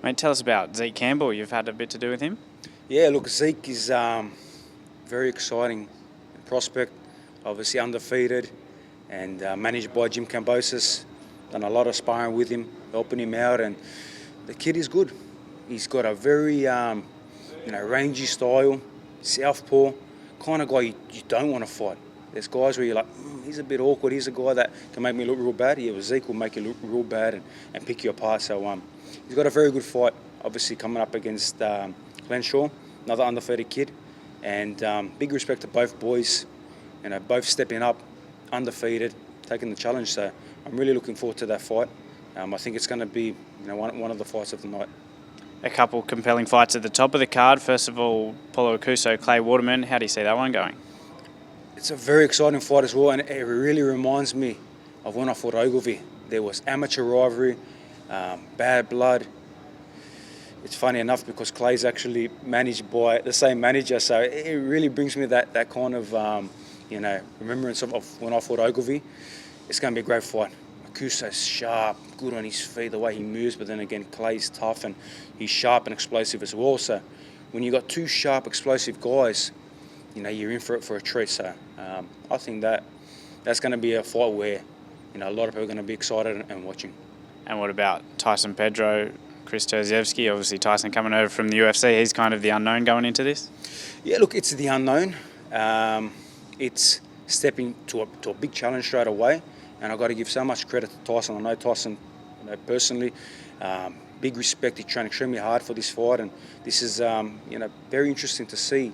Mate, tell us about Zeke Campbell. You've had a bit to do with him. Yeah, look, Zeke is very exciting prospect. Obviously undefeated and managed by Jim Kambosos. Done a lot of sparring with him, helping him out, and the kid is good. He's got a very rangy style, southpaw, kind of guy you don't want to fight. There's guys where you're like, he's a bit awkward. He's a guy that can make me look real bad. Yeah, well, Zeke will make you look real bad and pick you apart. So he's got a very good fight, obviously coming up against Glenn Shaw, another undefeated kid. And big respect to both boys, both stepping up, undefeated, taking the challenge. So I'm really looking forward to that fight. I think it's going to be one of the fights of the night. A couple compelling fights at the top of the card. First of all, Paulo Ausos, Clay Waterman. How do you see that one going? It's a very exciting fight as well, and it really reminds me of when I fought Ogilvy. There was amateur rivalry, bad blood. It's funny enough because Clay's actually managed by the same manager, so it really brings me that kind of remembrance of when I fought Ogilvy. It's going to be a great fight. Ausos sharp, good on his feet, the way he moves, but then again Clay's tough and he's sharp and explosive as well. So when you've got two sharp, explosive guys, you're in for it for a treat. So I think that's going to be a fight where a lot of people are going to be excited and watching. And what about Tyson, Pedro, Chris Terzievsky? Obviously Tyson coming over from the UFC. He's kind of the unknown going into this. Yeah, look, it's the unknown. It's stepping to a big challenge straight away. And I've got to give so much credit to Tyson. I know Tyson personally. Big respect. He trained extremely hard for this fight, and this is very interesting to see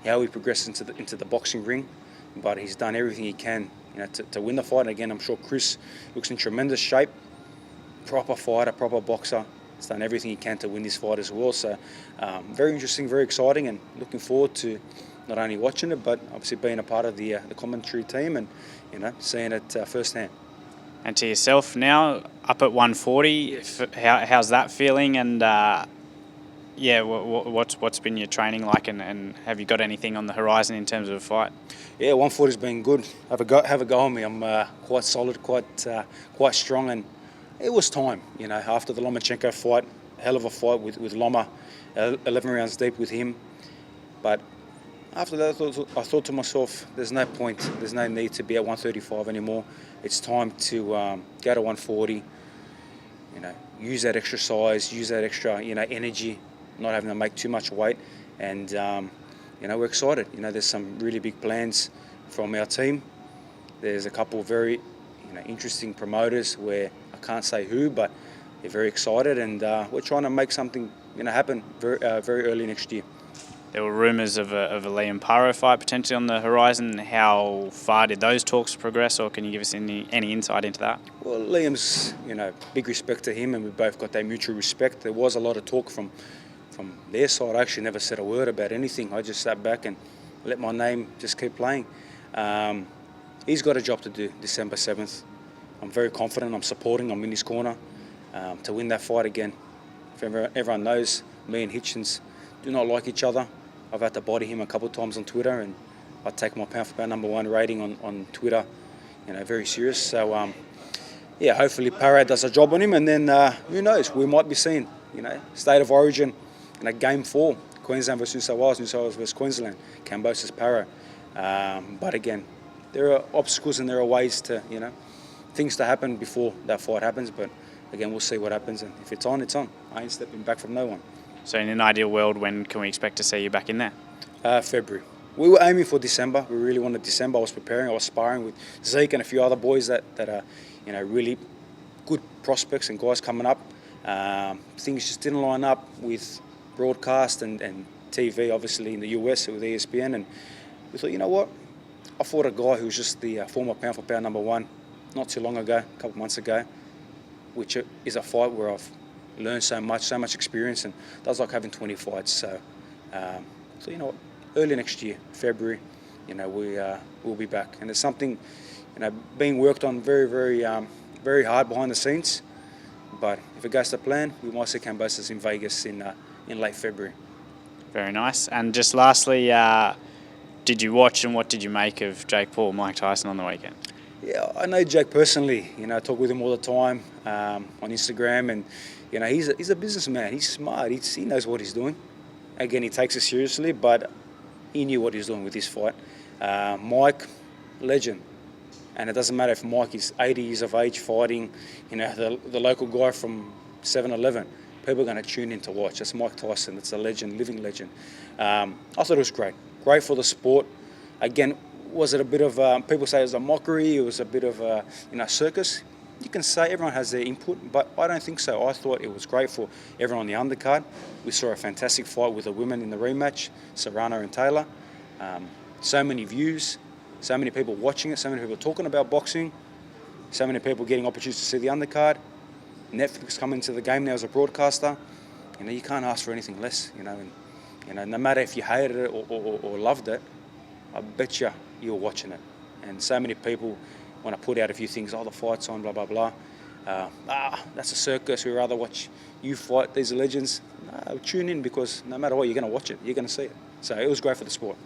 how he progressed into the boxing ring. But he's done everything he can to win the fight. And again, I'm sure Chris looks in tremendous shape. Proper fighter, proper boxer. He's done everything he can to win this fight as well. So very interesting, very exciting, and looking forward to not only watching it, but obviously being a part of the commentary team and seeing it firsthand. And to yourself now, up at 140, yes. How's that feeling? And what's been your training like? And have you got anything on the horizon in terms of a fight? Yeah, 140's been good. Have a go on me. I'm quite solid, quite strong, and it was time. After the Lomachenko fight, hell of a fight with Loma, 11 rounds deep with him, but. After that, I thought to myself, there's no point, there's no need to be at 135 anymore. It's time to go to 140, use that extra size, use that extra, energy, not having to make too much weight. And, we're excited. There's some really big plans from our team. There's a couple of very, interesting promoters where I can't say who, but they're very excited. And we're trying to make something, happen very early next year. There were rumours of a Liam Paro fight potentially on the horizon. How far did those talks progress, or can you give us any insight into that? Well, Liam's, big respect to him, and we both got that mutual respect. There was a lot of talk from their side. I actually never said a word about anything. I just sat back and let my name just keep playing. He's got a job to do December 7th. I'm very confident. I'm supporting. I'm in his corner to win that fight again. If everyone knows, me and Hitchins do not like each other. I've had to body him a couple of times on Twitter, and I take my pound-for-pound #1 rating on Twitter, very serious. So, hopefully Paro does a job on him, and then who knows, we might be seeing, State of Origin in a Game 4, Queensland versus New South Wales, New South Wales versus Queensland, Kambosos Paro. But again, there are obstacles and there are ways to, things to happen before that fight happens. But again, we'll see what happens, and if it's on, it's on. I ain't stepping back from no one. So in an ideal world, when can we expect to see you back in there? February. We were aiming for December. We really wanted December. I was preparing. I was sparring with Zeke and a few other boys that are, really good prospects and guys coming up. Things just didn't line up with broadcast and TV, obviously in the US with ESPN. And we thought, you know what? I fought a guy who was just the former pound-for-pound #1 not too long ago, a couple of months ago, which is a fight where I've learned so much experience, and that's like having 20 fights. So, early next year, February, we'll be back, and it's something, being worked on very, very, very hard behind the scenes. But if it goes to plan, we might see Kambosos in Vegas in late February. Very nice. And just lastly, did you watch and what did you make of Jake Paul, Mike Tyson on the weekend? Yeah, I know Jake personally. I talk with him all the time on Instagram, and he's a businessman. He's smart. He knows what he's doing. Again, he takes it seriously, but he knew what he was doing with this fight. Mike, legend. And it doesn't matter if Mike is 80 years of age fighting, the local guy from 7-Eleven. People are going to tune in to watch. That's Mike Tyson. It's a legend, living legend. I thought it was great. Great for the sport. Again, was it a bit of, people say it was a mockery, it was a bit of a circus. You can say everyone has their input, but I don't think so. I thought it was great for everyone on the undercard. We saw a fantastic fight with the women in the rematch, Serrano and Taylor. So many views. So many people watching it, so many people talking about boxing, so many people getting opportunities to see the undercard. Netflix coming to the game now as a broadcaster. You can't ask for anything less. And no matter if you hated it or loved it, I bet you're watching it. And so many people want to put out a few things. Oh, the fight's on, blah blah blah. That's a circus. We'd rather watch you fight. These are legends. No, tune in, because no matter what, you're going to watch it. You're going to see it. So it was great for the sport.